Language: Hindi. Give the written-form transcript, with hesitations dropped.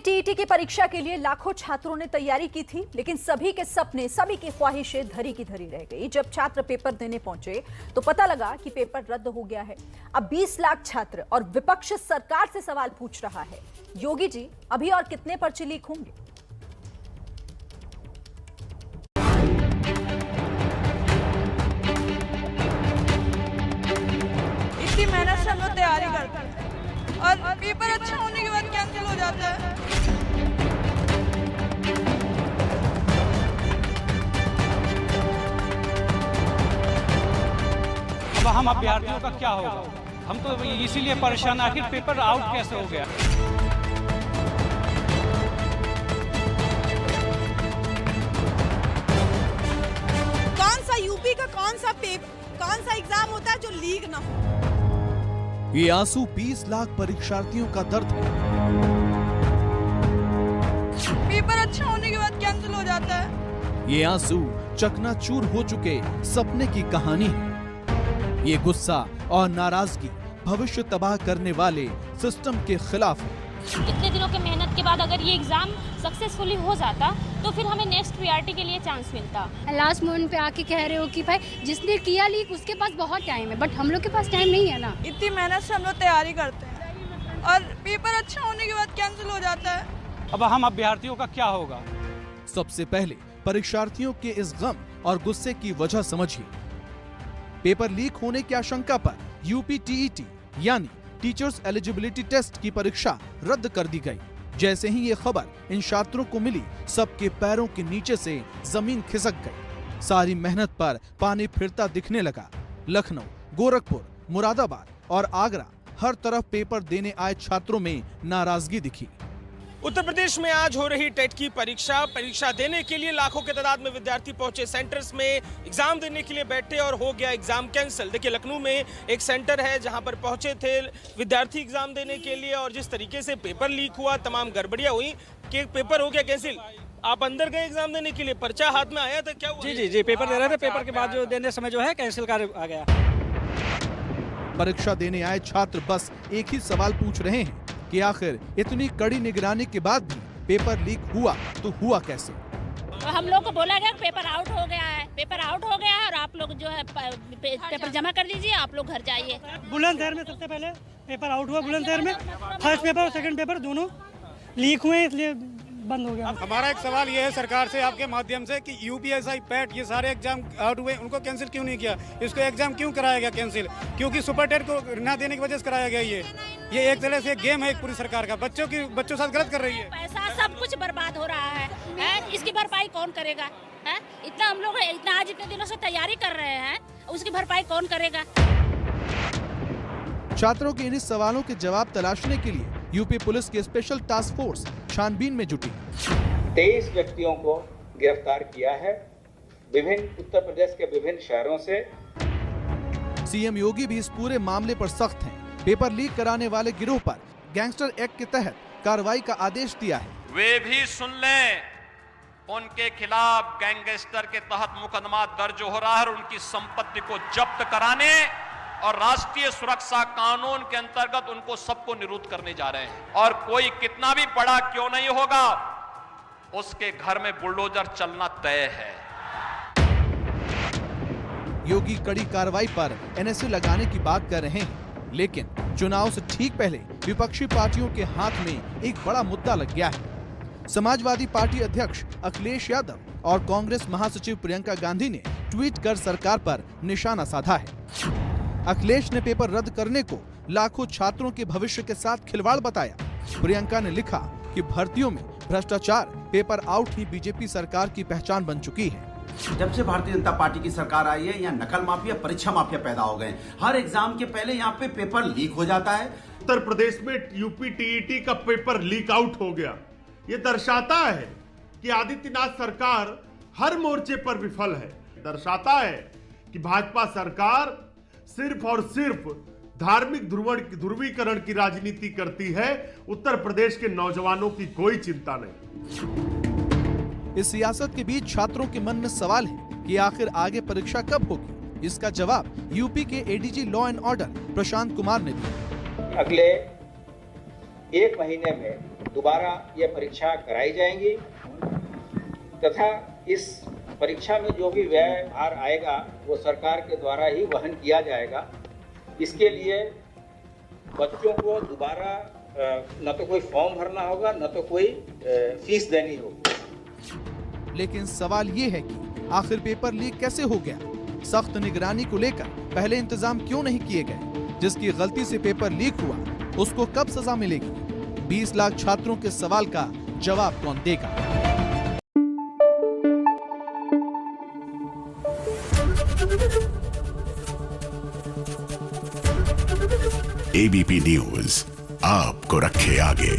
टीईटी की परीक्षा के लिए लाखों छात्रों ने तैयारी की थी, लेकिन सभी के सपने, सभी की ख्वाहिशें धरी की धरी रह गई। जब छात्र पेपर देने पहुंचे तो पता लगा कि पेपर रद्द हो गया है। अब 20 लाख छात्र और विपक्ष सरकार से सवाल पूछ रहा है, योगी जी अभी और कितने पर्चे लीक होंगे? इतनी मेहनत से हम लोग तैयारी करते हैं और पेपर अच्छा होने के बाद कैंसिल हो जाता है। अब हम अभ्यर्थियों का क्या होगा? हम तो इसीलिए परेशान, आखिर पेपर आउट कैसे हो गया? कौन सा यूपी का कौन सा एग्जाम होता है जो लीक ना हो? ये आंसू 20 लाख परीक्षार्थियों का दर्द है। पेपर अच्छा होने के बाद कैंसिल हो जाता है। ये आंसू चकनाचूर हो चुके सपने की कहानी है। ये गुस्सा और नाराजगी भविष्य तबाह करने वाले सिस्टम के खिलाफ है। इतने दिनों के मेहनत के बाद अगर ये एग्जाम सक्सेसफुली हो जाता तो फिर हमें नेक्स्ट प्रियॉरिटी के लिए चांस मिलता। लास्ट मोमेंट पे आके कह रहे हो कि भाई जिसने किया लीक उसके पास बहुत टाइम है, बट हम लोग के पास टाइम नहीं है ना। इतनी मेहनत से हम लोग तैयारी करते हैं और पेपर अच्छा होने के बाद कैंसिल हो जाता है। अब हम अभ्यर्थियों का क्या होगा? सबसे पहले परीक्षार्थियों के इस गम और गुस्से की वजह समझिए। पेपर लीक होने की आशंका पर यूपी टीईटी यानी टीचर्स एलिजिबिलिटी टेस्ट की परीक्षा रद्द कर दी गई। जैसे ही ये खबर इन छात्रों को मिली, सबके पैरों के नीचे से जमीन खिसक गई। सारी मेहनत पर पानी फिरता दिखने लगा। लखनऊ, गोरखपुर, मुरादाबाद और आगरा, हर तरफ पेपर देने आए छात्रों में नाराजगी दिखी। उत्तर प्रदेश में आज हो रही टेट की परीक्षा देने के लिए लाखों के तादाद में विद्यार्थी पहुंचे सेंटर्स में, एग्जाम देने के लिए बैठे और हो गया एग्जाम कैंसिल। देखिए, लखनऊ में एक सेंटर है जहां पर पहुंचे थे विद्यार्थी एग्जाम देने के लिए, और जिस तरीके से पेपर लीक हुआ, तमाम गड़बड़ियां हुई कि पेपर हो गया कैंसिल। आप अंदर गए एग्जाम देने के लिए, पर्चा हाथ में आया था, क्या हुआ? जी, पेपर दे रहे थे। पेपर के बाद जो देने समय जो है कैंसिल कर आ गया। परीक्षा देने आए छात्र बस एक ही सवाल पूछ रहे हैं कि आखिर इतनी कड़ी निगरानी के बाद भी पेपर लीक हुआ तो हुआ कैसे? तो हम लोग को बोला गया पेपर आउट हो गया है, पेपर आउट हो गया है और आप लोग जो है पेपर जमा कर दीजिए, आप लोग घर जाइए। बुलंदशहर में सबसे पहले पेपर आउट हुआ। बुलंदशहर में फर्स्ट पेपर और सेकंड पेपर दोनों लीक हुए, इसलिए बंद हो गया। हमारा एक सवाल ये है सरकार से आपके माध्यम से कि यूपीएससी पैट ये सारे एग्जाम आउट हुए, उनको कैंसिल क्यों नहीं किया? इसको एग्जाम क्यों कराया गया कैंसिल? क्योंकि सुपर टेट को ना देने की वजह से कराया गया। ये एक तरह से गेम है पूरी सरकार का, बच्चों साथ गलत कर रही है। पैसा सब कुछ बर्बाद हो रहा है, इसकी भरपाई कौन करेगा? इतना हम लोग आज इतने दिनों से तैयारी कर रहे हैं, उसकी भरपाई कौन करेगा? छात्रों के इन सवालों के जवाब तलाशने के लिए यूपी पुलिस की स्पेशल टास्क फोर्स छानबीन में जुटी। 23 व्यक्तियों को गिरफ्तार किया है विभिन्न उत्तर प्रदेश के विभिन्न शहरों से। सीएम योगी भी इस पूरे मामले पर सख्त हैं। पेपर लीक कराने वाले गिरोह पर गैंगस्टर एक्ट के तहत कार्रवाई का आदेश दिया है। वे भी सुन लें, उनके खिलाफ गैंगस्टर के तहत मुकदमा दर्ज हो रहा है और उनकी संपत्ति को जब्त कराने और राष्ट्रीय सुरक्षा कानून के अंतर्गत उनको सबको निरुद्ध करने जा रहे हैं। और कोई कितना भी बड़ा क्यों नहीं होगा, उसके घर में बुलडोजर चलना तय है। योगी कड़ी कार्रवाई पर एनएसए लगाने की बात कर रहे हैं, लेकिन चुनाव से ठीक पहले विपक्षी पार्टियों के हाथ में एक बड़ा मुद्दा लग गया है। समाजवादी पार्टी अध्यक्ष अखिलेश यादव और कांग्रेस महासचिव प्रियंका गांधी ने ट्वीट कर सरकार पर निशाना साधा है। अखिलेश ने पेपर रद्द करने को लाखों छात्रों के भविष्य के साथ खिलवाड़ बताया। प्रियंका ने लिखा कि भर्तियों में भ्रष्टाचार, पेपर आउट ही बीजेपी सरकार की पहचान बन चुकी है। जब से भारतीय जनता पार्टी की सरकार आई है, यहाँ नकल माफिया, परीक्षा माफिया पैदा हो गए। हर एग्जाम के पहले यहाँ पे पेपर लीक हो जाता है। उत्तर प्रदेश में यूपी टीईटी का पेपर लीक आउट हो गया। ये दर्शाता है कि आदित्यनाथ सरकार हर मोर्चे पर विफल है। दर्शाता है कि भाजपा सरकार सिर्फ और सिर्फ धार्मिक ध्रुवीकरण की राजनीति करती है। उत्तर प्रदेश के नौजवानों की कोई चिंता नहीं। इस सियासत के बीच छात्रों के मन में सवाल है कि आखिर आगे परीक्षा कब होगी। इसका जवाब यूपी के ADG law and order Prashant Kumar ने दिया। अगले 1 महीने में दोबारा ये परीक्षा कराई जाएंगी तथा इस परीक्षा में जो भी व्यय भार आएगा वो सरकार के द्वारा ही वहन किया जाएगा। इसके लिए बच्चों को दोबारा न तो कोई फॉर्म भरना होगा न तो कोई फीस देनी होगी। लेकिन सवाल ये है कि आखिर पेपर लीक कैसे हो गया? सख्त निगरानी को लेकर पहले इंतजाम क्यों नहीं किए गए? जिसकी गलती से पेपर लीक हुआ उसको कब सजा मिलेगी? 20 लाख छात्रों के सवाल का जवाब कौन देगा? एबीपी न्यूज आपको रखे आगे।